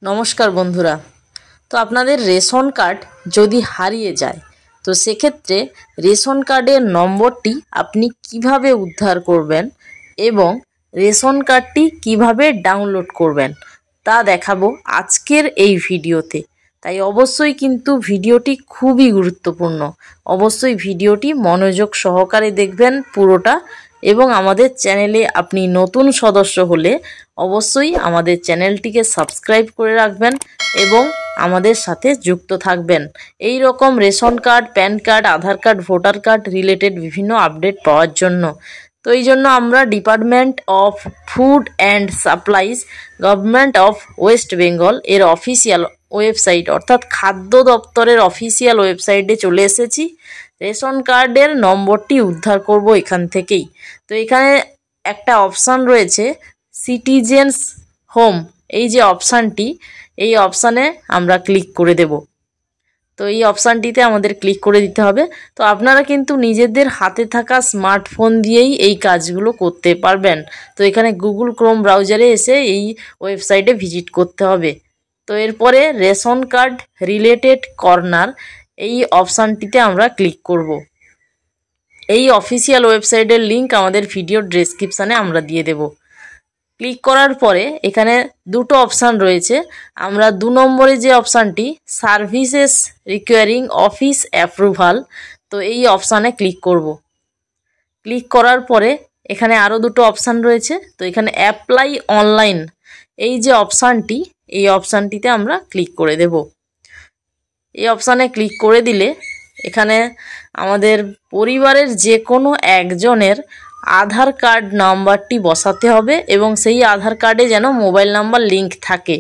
নমস্কার বন্ধুরা। তো আপনাদের রেশন কার্ড যদি হারিয়ে যায় তো সেক্ষেত্রে রেশন কার্ডের নম্বরটি আপনি কিভাবে উদ্ধার করবেন এবং রেশন কার্ডটি কিভাবে ডাউনলোড করবেন তা দেখাবো আজকের এই ভিডিওতে। তাই অবশ্যই কিন্তু ভিডিওটি খুবই গুরুত্বপূর্ণ। অবশ্যই ভিডিওটি মনোযোগ সহকারে দেখবেন পুরোটা, এবং আমাদের চ্যানেলে আপনি নতুন সদস্য হলে অবশ্যই আমাদের চ্যানেলটিকে সাবস্ক্রাইব করে রাখবেন এবং আমাদের সাথে যুক্ত থাকবেন এই রকম রেশন কার্ড, প্যান কার্ড, আধার কার্ড, ভোটার কার্ড রিলেটেড বিভিন্ন আপডেট পাওয়ার জন্য। তো এই জন্য আমরা department of food and supplies, government of West Bengal এর অফিসিয়াল ওয়েবসাইট অর্থাৎ খাদ্য দপ্তরের অফিসিয়াল ওয়েবসাইটে চলে এসেছি। রেশন কার্ডের নম্বরটি উদ্ধার করব এখান থেকেই। তো এখানে একটা অপশান রয়েছে সিটিজেন্স হোম, এই যে অপশানটি, এই অপশানে আমরা ক্লিক করে দেব। তো এই অপশানটিতে আমাদের ক্লিক করে দিতে হবে। তো আপনারা কিন্তু নিজেদের হাতে থাকা স্মার্টফোন দিয়েই এই কাজগুলো করতে পারবেন। তো এখানে গুগল ক্রোম ব্রাউজারে এসে এই ওয়েবসাইটে ভিজিট করতে হবে। তো এরপরে রেশন কার্ড রিলেটেড কর্নার, এই অপশানটিতে আমরা ক্লিক করব। এই অফিসিয়াল ওয়েবসাইটের লিংক আমাদের ভিডিও ডেসক্রিপশানে আমরা দিয়ে দেব। ক্লিক করার পরে এখানে দুটো অপশান রয়েছে। আমরা 2 নম্বরে যে অপশানটি সার্ভিসেস রিকোয়ারিং অফিস অ্যাপ্রুভাল, তো এই অপশানে ক্লিক করব। ক্লিক করার পরে এখানে আরও দুটো অপশান রয়েছে। তো এখানে অ্যাপ্লাই অনলাইন, এই যে অপশানটি, এই অপশানটিতে আমরা ক্লিক করে দেব। এই অপশানে ক্লিক করে দিলে এখানে আমাদের পরিবারের যে কোনো একজনের আধার কার্ড নাম্বারটি বসাতে হবে এবং সেই আধার কার্ডে যেন মোবাইল নাম্বার লিংক থাকে।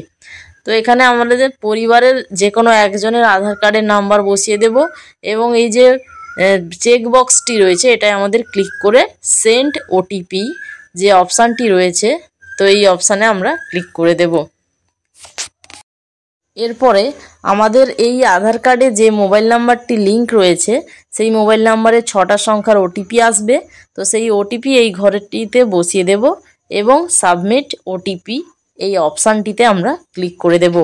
তো এখানে আমাদের পরিবারের যে কোনো একজনের আধার কার্ডের নাম্বার বসিয়ে দেব এবং এই যে চেক বক্সটি রয়েছে এটাই আমাদের ক্লিক করে সেন্ড ওটিপি যে অপশানটি রয়েছে, তো এই অপশানে আমরা ক্লিক করে দেব। এরপরে আমাদের এই আধার কার্ডে যে মোবাইল নাম্বারটি লিংক রয়েছে সেই মোবাইল নাম্বারে 6টা সংখ্যার ওটিপি আসবে। তো সেই ওটিপি এই ঘরটিতে বসিয়ে দেব এবং সাবমিট ওটিপি এই অপশানটিতে আমরা ক্লিক করে দেব।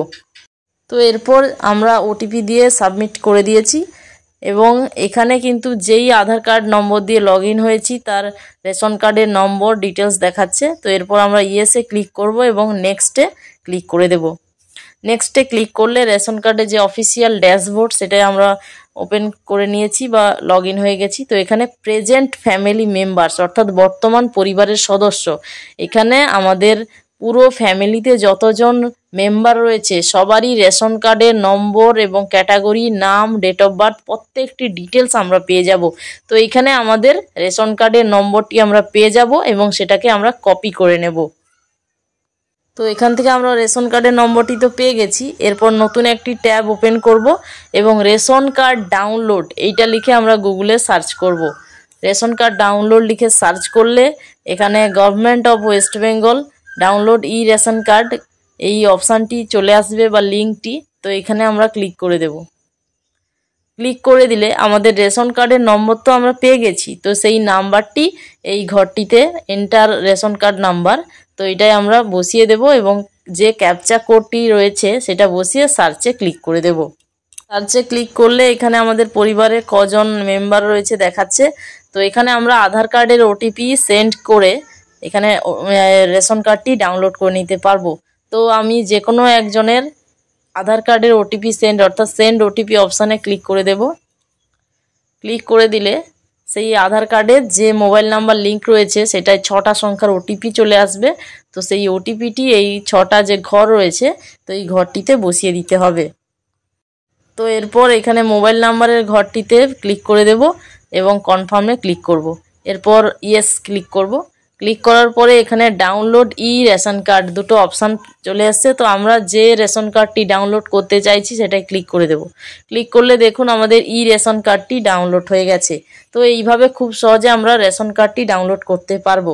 তো এরপর আমরা ওটিপি দিয়ে সাবমিট করে দিয়েছি এবং এখানে কিন্তু যেই আধার কার্ড নম্বর দিয়ে লগ ইন হয়েছি তার রেশন কার্ডের নম্বর ডিটেলস দেখাচ্ছে। তো এরপর আমরা ইয়েসে ক্লিক করব এবং নেক্সটে ক্লিক করে দেব। নেক্সটে ক্লিক করলে রেশন কার্ডের যে অফিসিয়াল ড্যাশবোর্ড সেটাই আমরা ওপেন করে নিয়েছি বা লগ ইন হয়ে গেছি। তো এখানে প্রেজেন্ট ফ্যামিলি মেম্বার্স অর্থাৎ বর্তমান পরিবারের সদস্য, এখানে আমাদের পুরো ফ্যামিলিতে যতজন মেম্বার রয়েছে সবারই রেশন কার্ডের নম্বর এবং ক্যাটাগরি, নাম, ডেট অফ বার্থ প্রত্যেকটি ডিটেলস আমরা পেয়ে যাব। তো এইখানে আমাদের রেশন কার্ডের নম্বরটি আমরা পেয়ে যাব এবং সেটাকে আমরা কপি করে নেব। তো এখান থেকে আমরা রেশন কার্ডের নম্বরটি তো পেয়ে গেছি। এরপর নতুন একটি ট্যাব ওপেন করব এবং রেশন কার্ড ডাউনলোড এইটা লিখে আমরা গুগলে সার্চ করব। রেশন কার্ড ডাউনলোড লিখে সার্চ করলে এখানে government of West Bengal download E ration card এই অপশানটি চলে আসবে বা লিঙ্কটি। তো এখানে আমরা ক্লিক করে দেব। ক্লিক করে দিলে আমাদের রেশন কার্ডের নম্বর তো আমরা পেয়ে গেছি। তো সেই নাম্বারটি এই ঘরটিতে এন্টার রেশন কার্ড নাম্বার, তো এটাই আমরা বসিয়ে দেব এবং যে ক্যাপচা কোডটি রয়েছে সেটা বসিয়ে সার্চে ক্লিক করে দেব। সার্চে ক্লিক করলে এখানে আমাদের পরিবারের কজন মেম্বার রয়েছে দেখাচ্ছে। তো এখানে আমরা আধার কার্ডের ওটিপি সেন্ড করে এখানে রেশন কার্ডটি ডাউনলোড করে নিতে পারবো। তো আমি যে কোনো একজনের আধার কার্ডের ওটিপি সেন্ড অর্থাৎ সেন্ড ওটিপি অপশানে ক্লিক করে দেব। ক্লিক করে দিলে সেই আধার কার্ডের যে মোবাইল নাম্বার লিংক রয়েছে সেটায় 6টা সংখ্যার ওটিপি চলে আসবে। তো সেই ওটিপিটি এই 6টা যে ঘর রয়েছে তো এই ঘরটিতে বসিয়ে দিতে হবে। তো এরপর এখানে মোবাইল নাম্বারের ঘরটিতে ক্লিক করে দেব এবং কনফার্মে ক্লিক করব। এরপর ইয়েস ক্লিক করব। ক্লিক করার পরে এখানে ডাউনলোড ই রেশন কার্ড দুটো অপশান চলে আসছে। তো আমরা যে রেশন কার্ডটি ডাউনলোড করতে চাইছি সেটাই ক্লিক করে দেব। ক্লিক করলে দেখুন আমাদের ই রেশন কার্ডটি ডাউনলোড হয়ে গেছে। তো এইভাবে খুব সহজে আমরা রেশন কার্ডটি ডাউনলোড করতে পারবো।